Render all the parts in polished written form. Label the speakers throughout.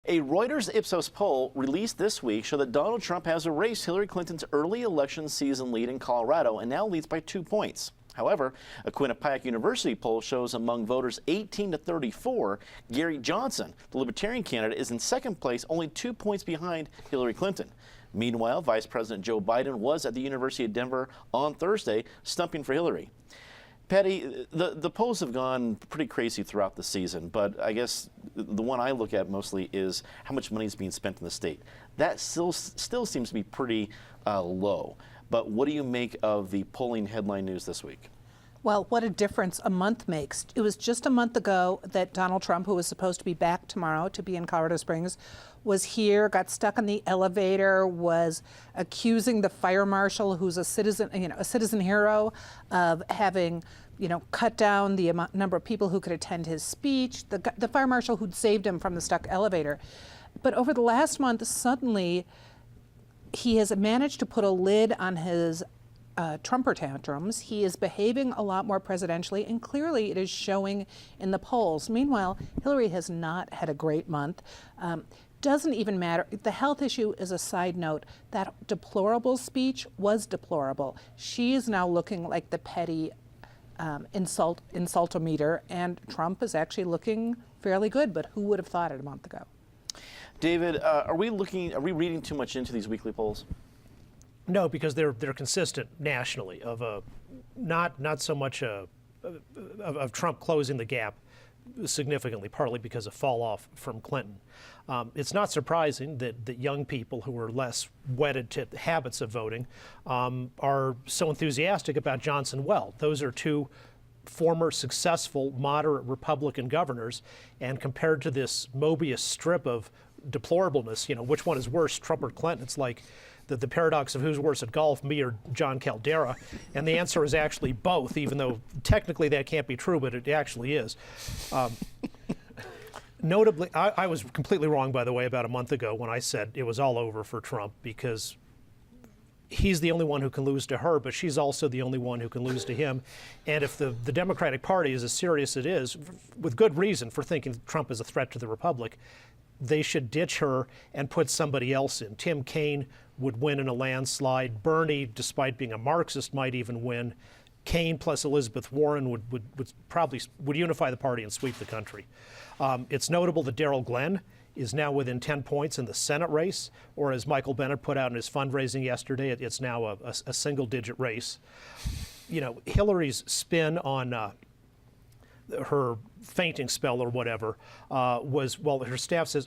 Speaker 1: A Reuters Ipsos poll released this week showed that Donald Trump has erased Hillary Clinton's early election season lead in Colorado and now leads by 2 points. However, a Quinnipiac University poll shows among voters 18 to 34, Gary Johnson, the Libertarian candidate, is in second place, only 2 points behind Hillary Clinton. Meanwhile, Vice President Joe Biden was at the University of Denver on Thursday, stumping for Hillary. Patty, the polls have gone pretty crazy throughout the season, but I guess the one I look at mostly is how much money is being spent in the state. That still seems to be pretty low. But what do you make of the polling headline news this week?
Speaker 2: Well, what a difference a month makes. It was just a month ago that Donald Trump, who was supposed to be back tomorrow to be in Colorado Springs, was here, got stuck in the elevator, was accusing the fire marshal, who's a citizen, a citizen hero, of having, cut down the number of people who could attend his speech. The fire marshal who'd saved him from the stuck elevator. But over the last month, suddenly, he has managed to put a lid on his Trumper tantrums. He is behaving a lot more presidentially, and clearly it is showing in the polls. Meanwhile, Hillary has not had a great month. Doesn't even matter. The health issue is a side note. That deplorable speech was deplorable. She is now looking like the petty insultometer, and Trump is actually looking fairly good, but who would have thought it a month ago?
Speaker 1: David, are we reading too much into these weekly polls?
Speaker 3: No, because they're consistent nationally of not so much of Trump closing the gap significantly, partly because of fall off from Clinton. It's not surprising that young people who are less wedded to habits of voting are so enthusiastic about Johnson. Well, those are two former successful moderate Republican governors, and compared to this Mobius strip of deplorableness, which one is worse, Trump or Clinton? It's like the paradox of who's worse at golf, me or John Caldera, and the answer is actually both, even though technically that can't be true, but it actually is. Notably, I was completely wrong, by the way, about a month ago when I said it was all over for Trump, because he's the only one who can lose to her, but she's also the only one who can lose to him. And if the Democratic Party is as serious as it is, with good reason for thinking Trump is a threat to the Republic, they should ditch her and put somebody else in. Tim Kaine would win in a landslide. Bernie, despite being a Marxist, might even win. Kaine plus Elizabeth Warren would unify the party and sweep the country. It's notable that Darrell Glenn is now within 10 points in the Senate race, or as Michael Bennet put out in his fundraising yesterday, it's now a single-digit race. Hillary's spin on her fainting spell or whatever was, well, her staff says,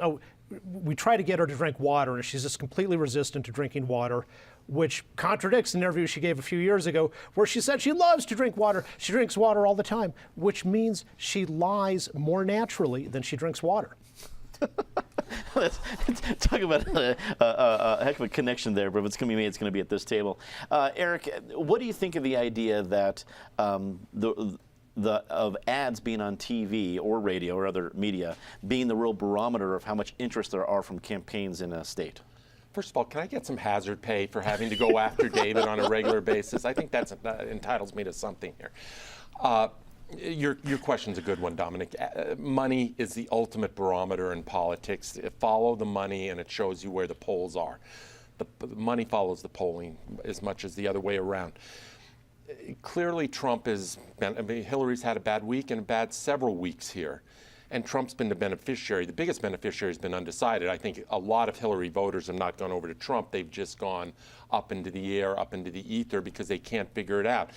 Speaker 3: we try to get her to drink water, and she's just completely resistant to drinking water, which contradicts an interview she gave a few years ago where she said she loves to drink water. She drinks water all the time, which means she lies more naturally than she drinks water.
Speaker 1: Talk about a heck of a connection there, but if it's going to be made, it's going to be at this table. Eric, what do you think of the idea that of ads being on TV or radio or other media being the real barometer of how much interest there are from campaigns in a state?
Speaker 4: First of all, can I get some hazard pay for having to go after David on a regular basis? I think that entitles me to something here. Your question's a good one, Dominic. Money is the ultimate barometer in politics. Follow the money, and it shows you where the polls are. The money follows the polling as much as the other way around. Clearly, Hillary's had a bad week and a bad several weeks here. And Trump's been the beneficiary. The biggest beneficiary has been undecided. I think a lot of Hillary voters have not gone over to Trump. They've just gone up into the air, up into the ether, because they can't figure it out.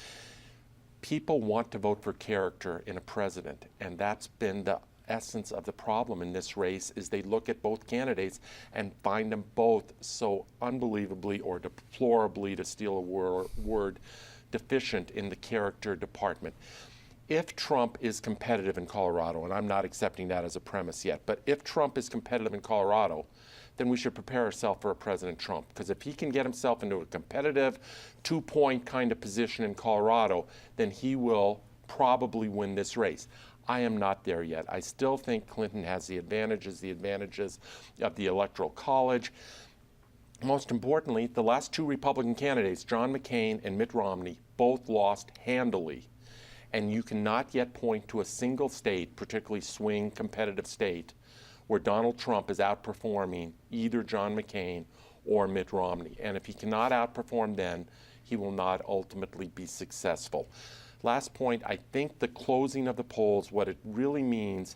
Speaker 4: People want to vote for character in a president, and that's been the essence of the problem in this race, is they look at both candidates and find them both so unbelievably or deplorably, to steal a word, deficient in the character department. If Trump is competitive in Colorado, and I'm not accepting that as a premise yet, but if Trump is competitive in Colorado, then we should prepare ourselves for a President Trump. Because if he can get himself into a competitive 2-point kind of position in Colorado, then he will probably win this race. I am not there yet. I still think Clinton has the advantages of the Electoral College. Most importantly, the last two Republican candidates, John McCain and Mitt Romney, both lost handily. And you cannot yet point to a single state, particularly swing competitive state, where Donald Trump is outperforming either John McCain or Mitt Romney. And if he cannot outperform then, he will not ultimately be successful. Last point, I think the closing of the polls, what it really means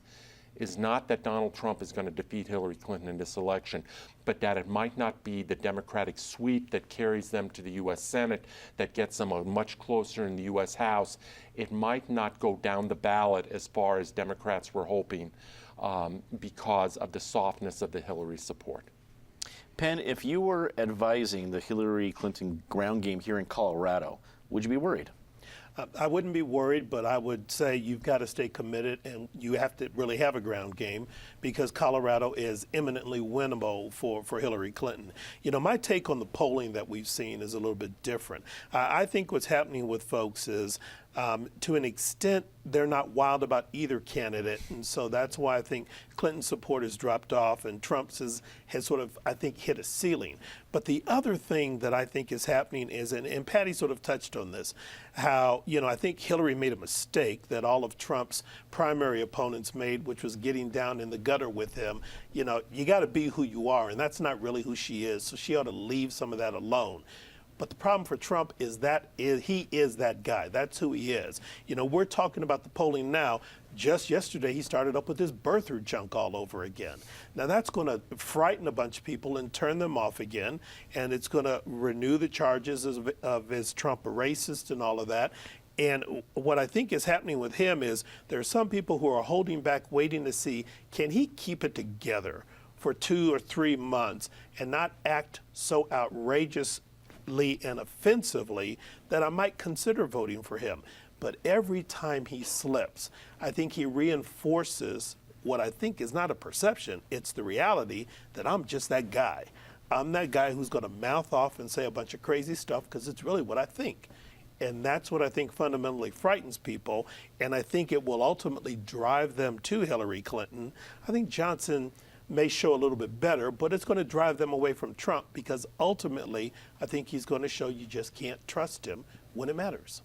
Speaker 4: is not that Donald Trump is going to defeat Hillary Clinton in this election, but that it might not be the Democratic sweep that carries them to the U.S. Senate, that gets them much closer in the U.S. House. It might not go down the ballot as far as Democrats were hoping because of the softness of the Hillary support.
Speaker 1: Penn, if you were advising the Hillary Clinton ground game here in Colorado, would you be worried?
Speaker 5: I wouldn't be worried, but I would say you've got to stay committed and you have to really have a ground game because Colorado is eminently winnable for Hillary Clinton. You know, my take on the polling that we've seen is a little bit different. I think what's happening with folks is to an extent, they're not wild about either candidate. And so that's why I think Clinton's support has dropped off and Trump's has sort of, I think, hit a ceiling. But the other thing that I think is happening is, and Patty sort of touched on this, how, you know, I think Hillary made a mistake that all of Trump's primary opponents made, which was getting down in the gutter with him. You know, you got to be who you are, and that's not really who she is. So she ought to leave some of that alone. But the problem for Trump is he is that guy. That's who he is. You know, we're talking about the polling now. Just yesterday, he started up with his birther junk all over again. Now, that's going to frighten a bunch of people and turn them off again. And it's going to renew the charges of his Trump a racist and all of that. And what I think is happening with him is there are some people who are holding back, waiting to see, can he keep it together for 2 or 3 months and not act so outrageous and offensively that I might consider voting for him. But every time he slips, I think he reinforces what I think is not a perception, it's the reality that I'm just that guy. I'm that guy who's going to mouth off and say a bunch of crazy stuff because it's really what I think. And that's what I think fundamentally frightens people, and I think it will ultimately drive them to Hillary Clinton. I think Johnson may show a little bit better, but it's going to drive them away from Trump because ultimately I think he's going to show you just can't trust him when it matters.